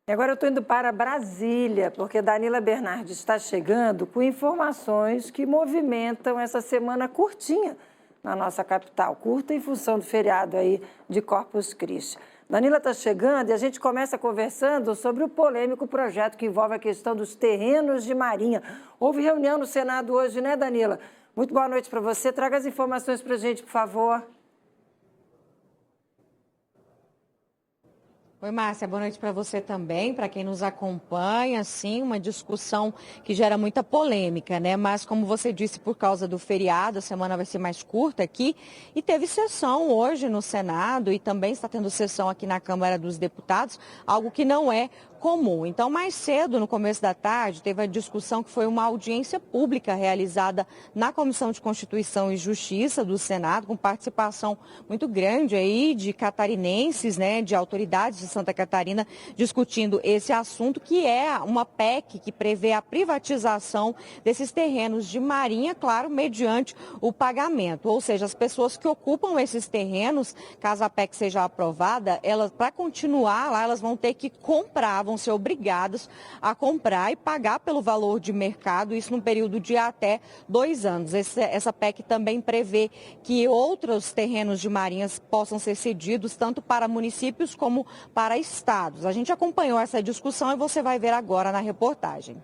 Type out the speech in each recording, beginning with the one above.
E agora eu estou indo para Brasília, porque Danila Bernardes está chegando com informações que movimentam essa semana curtinha na nossa capital, curta em função do feriado aí de Corpus Christi. Danila está chegando e a gente começa conversando sobre o polêmico projeto que envolve a questão dos terrenos de Marinha. Houve reunião no Senado hoje, né, Danila? Muito boa noite para você. Traga as informações para a gente, por favor. Oi, Márcia, boa noite para você também, para quem nos acompanha, sim, uma discussão que gera muita polêmica, né? Mas, como você disse, por causa do feriado, a semana vai ser mais curta aqui e teve sessão hoje no Senado e também está tendo sessão aqui na Câmara dos Deputados, algo que não é comum. Então, mais cedo, no começo da tarde, teve a discussão que foi uma audiência pública realizada na Comissão de Constituição e Justiça do Senado, com participação muito grande aí de catarinenses, né, de autoridades de Santa Catarina, discutindo esse assunto, que é uma PEC que prevê a privatização desses terrenos de Marinha, claro, mediante o pagamento. Ou seja, as pessoas que ocupam esses terrenos, caso a PEC seja aprovada, elas, para continuar lá, elas vão ter que comprar, vão ser obrigados a comprar e pagar pelo valor de mercado, isso num período de até 2 anos. Essa PEC também prevê que outros terrenos de marinhas possam ser cedidos tanto para municípios como para estados. A gente acompanhou essa discussão e você vai ver agora na reportagem.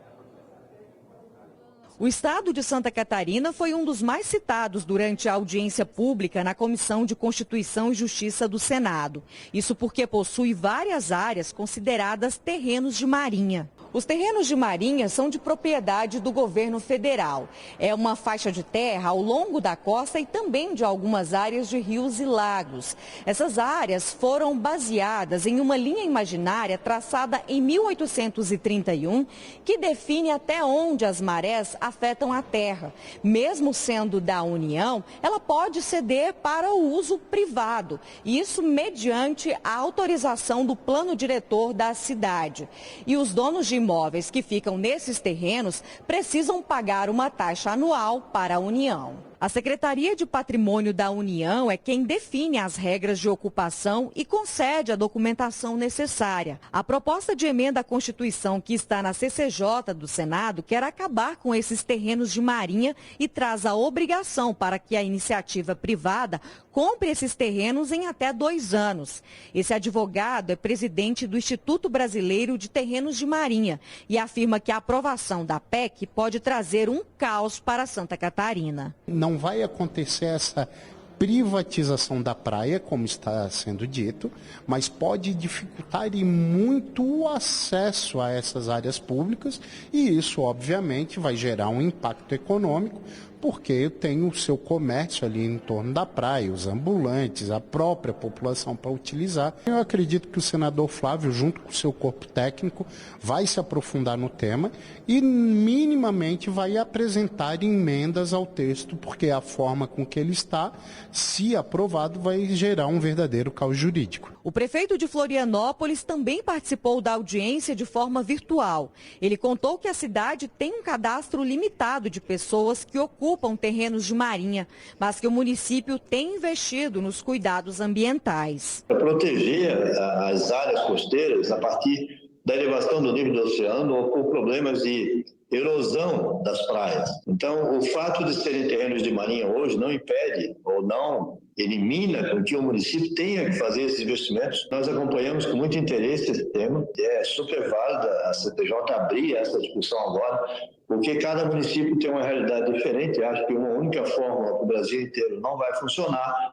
O estado de Santa Catarina foi um dos mais citados durante a audiência pública na Comissão de Constituição e Justiça do Senado. Isso porque possui várias áreas consideradas terrenos de marinha. Os terrenos de marinha são de propriedade do governo federal. É uma faixa de terra ao longo da costa e também de algumas áreas de rios e lagos. Essas áreas foram baseadas em uma linha imaginária traçada em 1831, que define até onde as marés afetam a terra. Mesmo sendo da União, ela pode ceder para o uso privado. Isso mediante a autorização do plano diretor da cidade. E os donos de imóveis que ficam nesses terrenos precisam pagar uma taxa anual para a União. A Secretaria de Patrimônio da União é quem define as regras de ocupação e concede a documentação necessária. A proposta de emenda à Constituição que está na CCJ do Senado quer acabar com esses terrenos de marinha e traz a obrigação para que a iniciativa privada compre esses terrenos em até 2 anos. Esse advogado é presidente do Instituto Brasileiro de Terrenos de Marinha e afirma que a aprovação da PEC pode trazer um caos para Santa Catarina. Não vai acontecer essa privatização da praia, como está sendo dito, mas pode dificultar e muito o acesso a essas áreas públicas e isso, obviamente, vai gerar um impacto econômico, porque tem o seu comércio ali em torno da praia, os ambulantes, a própria população para utilizar. Eu acredito que o senador Flávio, junto com o seu corpo técnico, vai se aprofundar no tema e minimamente vai apresentar emendas ao texto, porque a forma com que ele está, se aprovado, vai gerar um verdadeiro caos jurídico. O prefeito de Florianópolis também participou da audiência de forma virtual. Ele contou que a cidade tem um cadastro limitado de pessoas que ocupam terrenos de marinha, mas que o município tem investido nos cuidados ambientais. Para proteger as áreas costeiras a partir da elevação do nível do oceano ou com problemas de erosão das praias. Então, o fato de serem terrenos de marinha hoje não impede ou não elimina com que o município tenha que fazer esses investimentos. Nós acompanhamos com muito interesse esse tema. É super válido a CTJ abrir essa discussão agora, porque cada município tem uma realidade diferente. Acho que uma única fórmula para o Brasil inteiro não vai funcionar.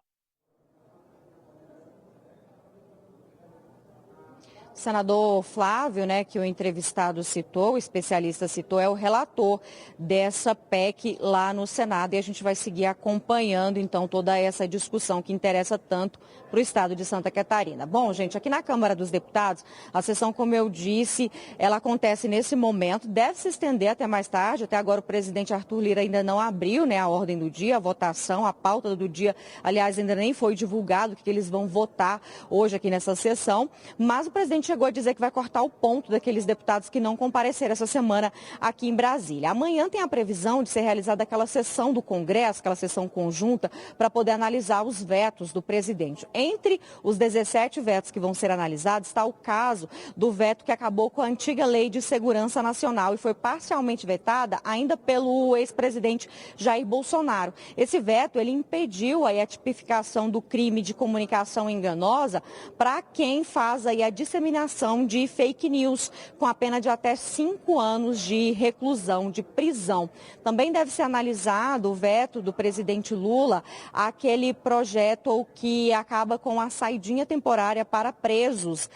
Senador Flávio, né, que o entrevistado citou, o especialista citou, é o relator dessa PEC lá no Senado e a gente vai seguir acompanhando então toda essa discussão que interessa tanto para o estado de Santa Catarina. Bom, gente, aqui na Câmara dos Deputados, a sessão, como eu disse, ela acontece nesse momento, deve se estender até mais tarde. Até agora o presidente Arthur Lira ainda não abriu, né, a ordem do dia, a votação, a pauta do dia, aliás, ainda nem foi divulgado o que eles vão votar hoje aqui nessa sessão, mas o presidente chegou a dizer que vai cortar o ponto daqueles deputados que não compareceram essa semana aqui em Brasília. Amanhã tem a previsão de ser realizada aquela sessão do Congresso, aquela sessão conjunta, para poder analisar os vetos do presidente. Entre os 17 vetos que vão ser analisados está o caso do veto que acabou com a antiga Lei de Segurança Nacional e foi parcialmente vetada ainda pelo ex-presidente Jair Bolsonaro. Esse veto, ele impediu aí a tipificação do crime de comunicação enganosa para quem faz aí a disseminação de fake news, com a pena de até 5 anos de reclusão, de prisão. Também deve ser analisado o veto do presidente Lula àquele projeto que acaba com a saidinha temporária para presos.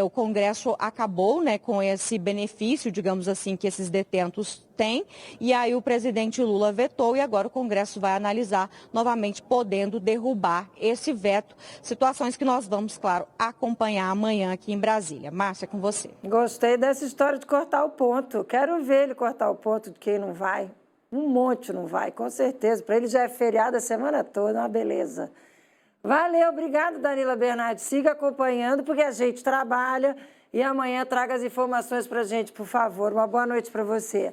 O Congresso acabou, né, com esse benefício, digamos assim, que esses detentos têm, e aí o presidente Lula vetou e agora o Congresso vai analisar novamente, podendo derrubar esse veto. Situações que nós vamos, claro, acompanhar amanhã aqui em Brasília. Márcia, com você. Gostei dessa história de cortar o ponto. Quero ver ele cortar o ponto de quem não vai. Um monte não vai, com certeza. Para ele já é feriado a semana toda, uma beleza. Valeu, obrigado, Danila Bernardes. Siga acompanhando, porque a gente trabalha e amanhã traga as informações para a gente, por favor. Uma boa noite para você.